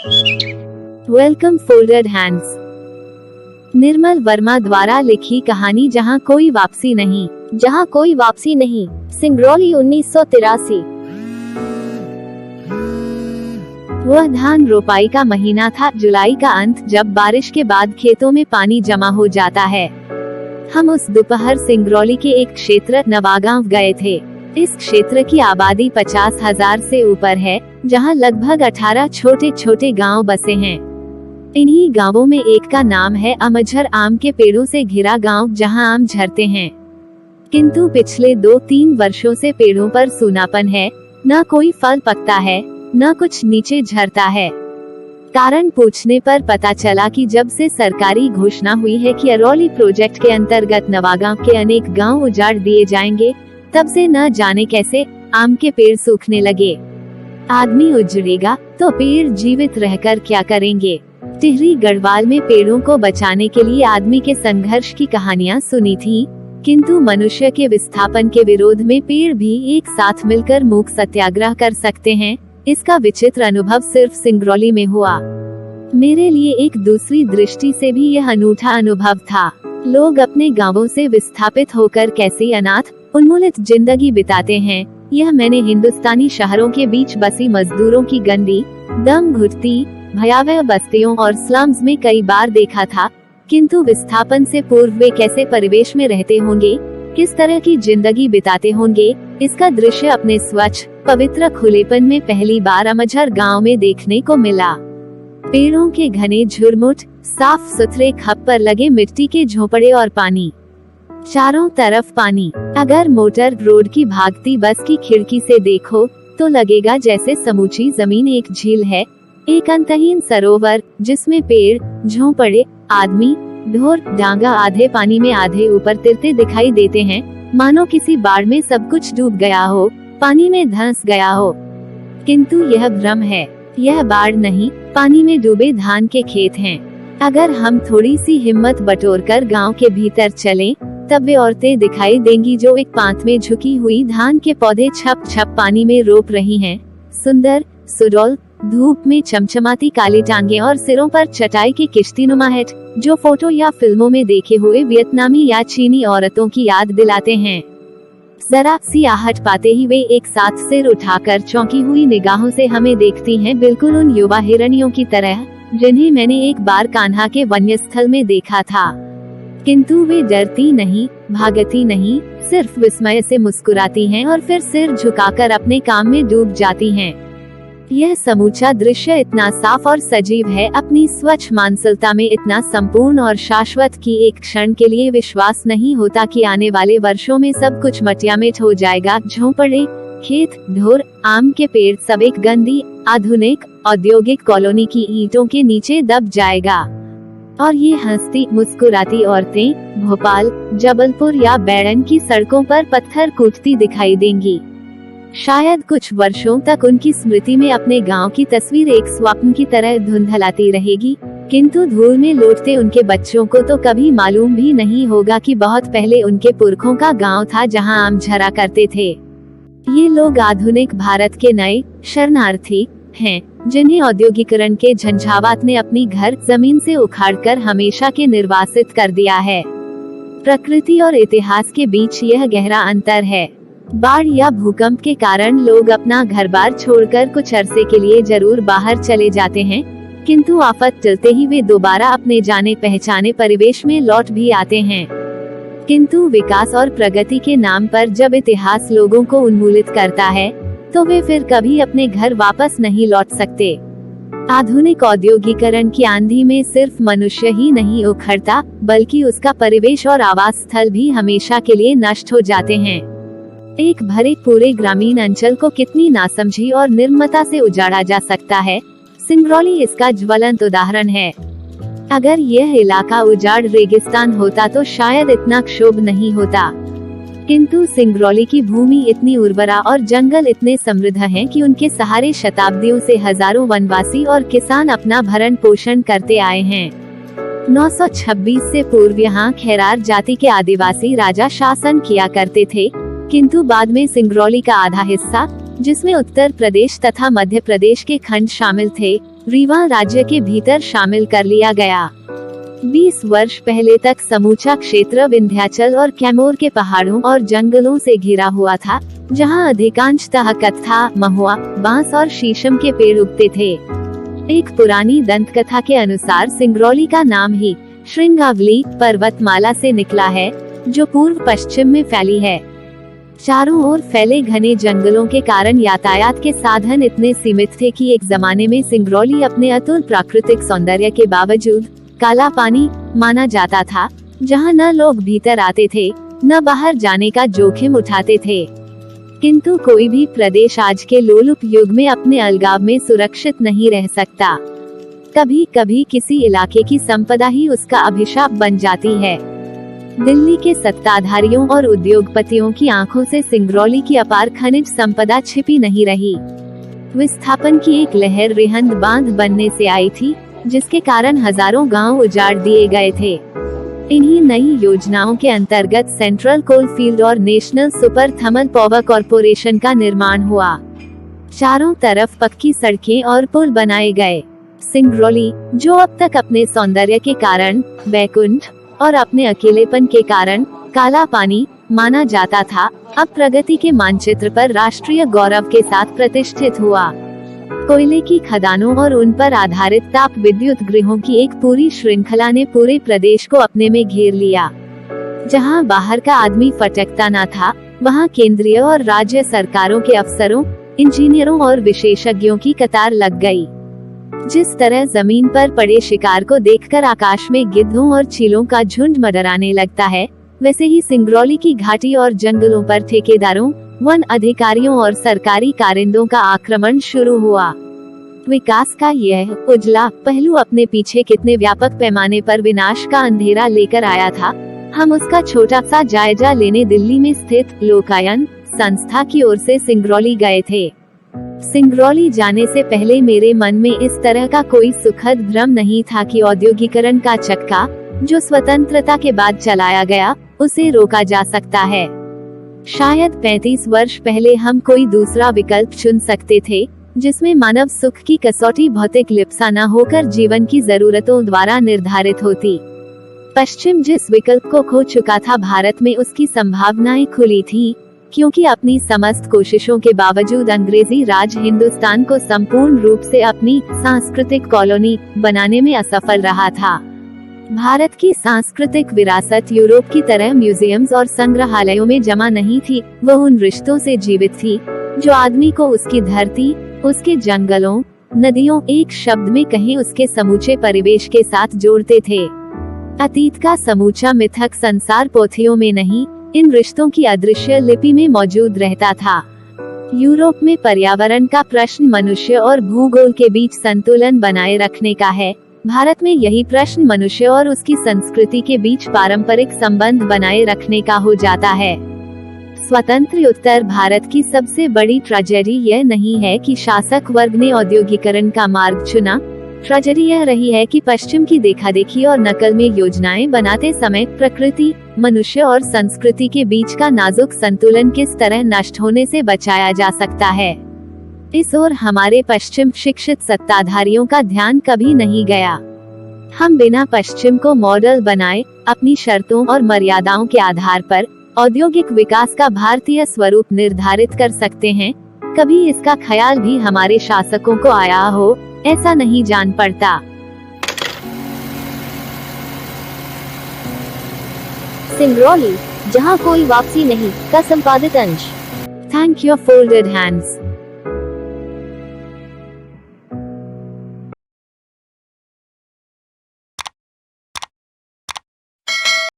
Welcome folded hands. Nirmal Verma द्वारा लिखी कहानी जहाँ कोई वापसी नहीं। सिंगरौली 1983। वह धान रोपाई का महीना था, जुलाई का अंत, जब बारिश के बाद खेतों में पानी जमा हो जाता है। हम उस दोपहर सिंगरौली के एक क्षेत्र नवागांव गए थे। इस क्षेत्र की आबादी 50,000 से ऊपर है, जहां लगभग 18 छोटे छोटे गांव बसे हैं। इन्हीं गांवों में एक का नाम है अमझर, आम के पेड़ों से घिरा गांव जहां आम झरते हैं। किंतु पिछले 2-3 वर्षों से पेड़ों पर सूनापन है, न कोई फल पकता है, न कुछ नीचे झरता है। कारण पूछने पर पता चला कि जब से सरकारी घोषणा हुई है कि अरौली प्रोजेक्ट के अंतर्गत नवागांव के अनेक गांव उजाड़ दिए जाएंगे, तब से न जाने कैसे आम के पेड़ सूखने लगे। आदमी उजड़ेगा तो पेड़ जीवित रहकर क्या करेंगे। टिहरी गढ़वाल में पेड़ों को बचाने के लिए आदमी के संघर्ष की कहानियां सुनी थी, किंतु मनुष्य के विस्थापन के विरोध में पेड़ भी एक साथ मिलकर मूक सत्याग्रह कर सकते हैं। इसका विचित्र अनुभव सिर्फ सिंगरौली में हुआ। मेरे लिए एक दूसरी दृष्टि से भी यह अनूठा अनुभव था। लोग अपने गांवों से विस्थापित होकर कैसी अनाथ उन्मूलित जिंदगी बिताते हैं, यह मैंने हिंदुस्तानी शहरों के बीच बसी मजदूरों की गंदी, दम घुटती, भयावह बस्तियों और स्लम्स में कई बार देखा था। किंतु विस्थापन से पूर्व वे कैसे परिवेश में रहते होंगे, किस तरह की जिंदगी बिताते होंगे, इसका दृश्य अपने स्वच्छ पवित्र खुलेपन में पहली बार अमझर गांव में देखने को मिला। पेड़ों के घने झुरमुट, साफ सुथरे खप्पर लगे मिट्टी के झोपड़े और पानी, चारों तरफ पानी। अगर मोटर रोड की भागती बस की खिड़की से देखो तो लगेगा जैसे समूची जमीन एक झील है, एक अंतहीन सरोवर जिसमें पेड़, झोंपड़े, आदमी, ढोर, डांगा आधे पानी में आधे ऊपर तिरते दिखाई देते हैं, मानो किसी बाढ़ में सब कुछ डूब गया हो, पानी में धंस गया हो। किंतु यह भ्रम है, यह बाढ़ नहीं, पानी में डूबे धान के खेत हैं। अगर हम थोड़ी सी हिम्मत बटोरकर गांव के भीतर चलें, तब वे औरतें दिखाई देंगी जो एक पांत में झुकी हुई धान के पौधे छप छप पानी में रोप रही हैं। सुंदर, सुडौल, धूप में चमचमाती काली टांगे और सिरों पर चटाई की किश्तीनुमा हेड, जो फोटो या फिल्मों में देखे हुए वियतनामी या चीनी औरतों की याद दिलाते हैं। जरा सी आहट पाते ही वे एक साथ सिर उठाकर चौंकी हुई निगाहों से हमें देखती हैं, बिल्कुल उन युवा हिरणियों की तरह जिन्हें मैंने एक बार कान्हा के वन्य स्थल में देखा था। किंतु वे डरती नहीं, भागती नहीं, सिर्फ विस्मय से मुस्कुराती हैं और फिर सिर झुकाकर अपने काम में डूब जाती हैं। यह समूचा दृश्य इतना साफ और सजीव है, अपनी स्वच्छ मानसिकता में इतना संपूर्ण और शाश्वत कि एक क्षण के लिए विश्वास नहीं होता कि आने वाले वर्षों में सब कुछ मटियामेट हो जाएगा। झोंपड़े, खेत, ढोर, आम के पेड़ सब एक गंदी, आधुनिक, औद्योगिक कॉलोनी की ईंटों के नीचे दब जाएगा। और ये हंसती मुस्कुराती औरतें भोपाल, जबलपुर या बैरन की सड़कों पर पत्थर कूटती दिखाई देंगी। शायद कुछ वर्षों तक उनकी स्मृति में अपने गांव की तस्वीर एक स्वप्न की तरह धुंधलाती रहेगी, किंतु धूल में लौटते उनके बच्चों को तो कभी मालूम भी नहीं होगा कि बहुत पहले उनके पुरखों का गांव था जहां आम झरा करते थे। ये लोग आधुनिक भारत के नए शरणार्थी हैं, जिन्हें औद्योगिकरण के झंझावात ने अपनी घर जमीन से उखाड़कर हमेशा के निर्वासित कर दिया है। प्रकृति और इतिहास के बीच यह गहरा अंतर है। बाढ़ या भूकंप के कारण लोग अपना घर-बार छोड़कर कुछ अरसे के लिए जरूर बाहर चले जाते हैं, किंतु आफत टलते ही वे दोबारा अपने जाने पहचाने परिवेश में लौट भी आते हैं। किंतु विकास और प्रगति के नाम पर जब इतिहास लोगों को उन्मूलित करता है, तो वे फिर कभी अपने घर वापस नहीं लौट सकते। आधुनिक औद्योगिकरण की आंधी में सिर्फ मनुष्य ही नहीं उखड़ता, बल्कि उसका परिवेश और आवास स्थल भी हमेशा के लिए नष्ट हो जाते हैं। एक भरे पूरे ग्रामीण अंचल को कितनी नासमझी और निर्ममता से उजाड़ा जा सकता है, सिंगरौली इसका ज्वलंत उदाहरण है। अगर यह इलाका उजाड़ रेगिस्तान होता तो शायद इतना क्षोभ नहीं होता, किंतु सिंगरौली की भूमि इतनी उर्वरा और जंगल इतने समृद्ध हैं कि उनके सहारे शताब्दियों से हजारों वनवासी और किसान अपना भरण पोषण करते आए हैं। 926 से पूर्व यहाँ खैरार जाति के आदिवासी राजा शासन किया करते थे, किंतु बाद में सिंगरौली का आधा हिस्सा, जिसमें उत्तर प्रदेश तथा मध्य प्रदेश के खंड शामिल थे, रीवा राज्य के भीतर शामिल कर लिया गया। 20 वर्ष पहले तक समूचा क्षेत्र विंध्याचल और कैमूर के पहाड़ों और जंगलों से घिरा हुआ था, जहां अधिकांशतः कत्था, महुआ, बांस और शीशम के पेड़ उगते थे। एक पुरानी दंत कथा के अनुसार सिंगरौली का नाम ही श्रृंगावली पर्वतमाला से निकला है, जो पूर्व पश्चिम में फैली है। चारों ओर फैले घने जंगलों के कारण यातायात के साधन इतने सीमित थे कि एक जमाने में सिंगरौली अपने अतुल प्राकृतिक सौंदर्य के बावजूद काला पानी माना जाता था, जहां न लोग भीतर आते थे न बाहर जाने का जोखिम उठाते थे। किंतु कोई भी प्रदेश आज के लोलुप युग में अपने अलगाव में सुरक्षित नहीं रह सकता। कभी कभी किसी इलाके की संपदा ही उसका अभिशाप बन जाती है। दिल्ली के सत्ताधारियों और उद्योगपतियों की आंखों से सिंगरौली की अपार खनिज संपदा छिपी नहीं रही। विस्थापन की एक लहर रिहंद बांध बनने से आई थी, जिसके कारण हजारों गांव उजाड़ दिए गए थे। इन्हीं नई योजनाओं के अंतर्गत सेंट्रल कोल फील्ड और national super thermal power corporation का निर्माण हुआ। चारों तरफ पक्की सड़कें और पुल बनाए गए। सिंगरौली, जो अब तक अपने सौंदर्य के कारण बैकुंठ और अपने अकेलेपन के कारण काला पानी माना जाता था, अब प्रगति के मानचित्र पर राष्ट्रीय गौरव के साथ प्रतिष्ठित हुआ। कोयले की खदानों और उन पर आधारित ताप विद्युत गृहों की एक पूरी श्रृंखला ने पूरे प्रदेश को अपने में घेर लिया। जहां बाहर का आदमी फटकता न था, वहां केंद्रीय और राज्य सरकारों के अफसरों, इंजीनियरों और विशेषज्ञों की कतार लग गई। जिस तरह जमीन पर पड़े शिकार को देखकर आकाश में गिद्धों और चीलों का झुंड मंडराने लगता है, वैसे ही सिंगरौली की घाटी और जंगलों पर ठेकेदारों, वन अधिकारियों और सरकारी कारिंदों का आक्रमण शुरू हुआ। विकास का यह उजला पहलू अपने पीछे कितने व्यापक पैमाने पर विनाश का अंधेरा लेकर आया था, हम उसका छोटा सा जायजा लेने दिल्ली में स्थित लोकायन संस्था की ओर से सिंगरौली गए थे। सिंगरौली जाने से पहले मेरे मन में इस तरह का कोई सुखद भ्रम नहीं था कि औद्योगिकरण का चक्का, जो स्वतंत्रता के बाद चलाया गया, उसे रोका जा सकता है। शायद 35 वर्ष पहले हम कोई दूसरा विकल्प चुन सकते थे, जिसमें मानव सुख की कसौटी भौतिक लिप्सा न होकर जीवन की जरूरतों द्वारा निर्धारित होती। पश्चिम जिस विकल्प को खो चुका था, भारत में उसकी संभावनाएं खुली थी, क्योंकि अपनी समस्त कोशिशों के बावजूद अंग्रेजी राज हिंदुस्तान को संपूर्ण रूप से अपनी सांस्कृतिक कॉलोनी बनाने में असफल रहा था। भारत की सांस्कृतिक विरासत यूरोप की तरह म्यूजियम्स और संग्रहालयों में जमा नहीं थी, वह उन रिश्तों से जीवित थी जो आदमी को उसकी धरती, उसके जंगलों, नदियों, एक शब्द में कहें उसके समूचे परिवेश के साथ जोड़ते थे। अतीत का समूचा मिथक संसार पोथियों में नहीं, इन रिश्तों की अदृश्य लिपि में मौजूद रहता था। यूरोप में पर्यावरण का प्रश्न मनुष्य और भूगोल के बीच संतुलन बनाए रखने का है, भारत में यही प्रश्न मनुष्य और उसकी संस्कृति के बीच पारंपरिक संबंध बनाए रखने का हो जाता है। स्वतंत्र उत्तर भारत की सबसे बड़ी ट्रेजेडी यह नहीं है कि शासक वर्ग ने औद्योगिकरण का मार्ग चुना, ट्रेजेडी यह रही है कि पश्चिम की देखादेखी और नकल में योजनाएं बनाते समय प्रकृति, मनुष्य और संस्कृति के बीच का नाजुक संतुलन किस तरह नष्ट होने से बचाया जा सकता है। इस ओर हमारे पश्चिम शिक्षित सत्ताधारियों का ध्यान कभी नहीं गया। हम बिना पश्चिम को मॉडल बनाए अपनी शर्तों और मर्यादाओं के आधार पर औद्योगिक विकास का भारतीय स्वरूप निर्धारित कर सकते हैं, कभी इसका ख्याल भी हमारे शासकों को आया हो, ऐसा नहीं जान पड़ता। सिंगरौली, जहां कोई वापसी नहीं, का संपादित अंश। Thank you folded hands.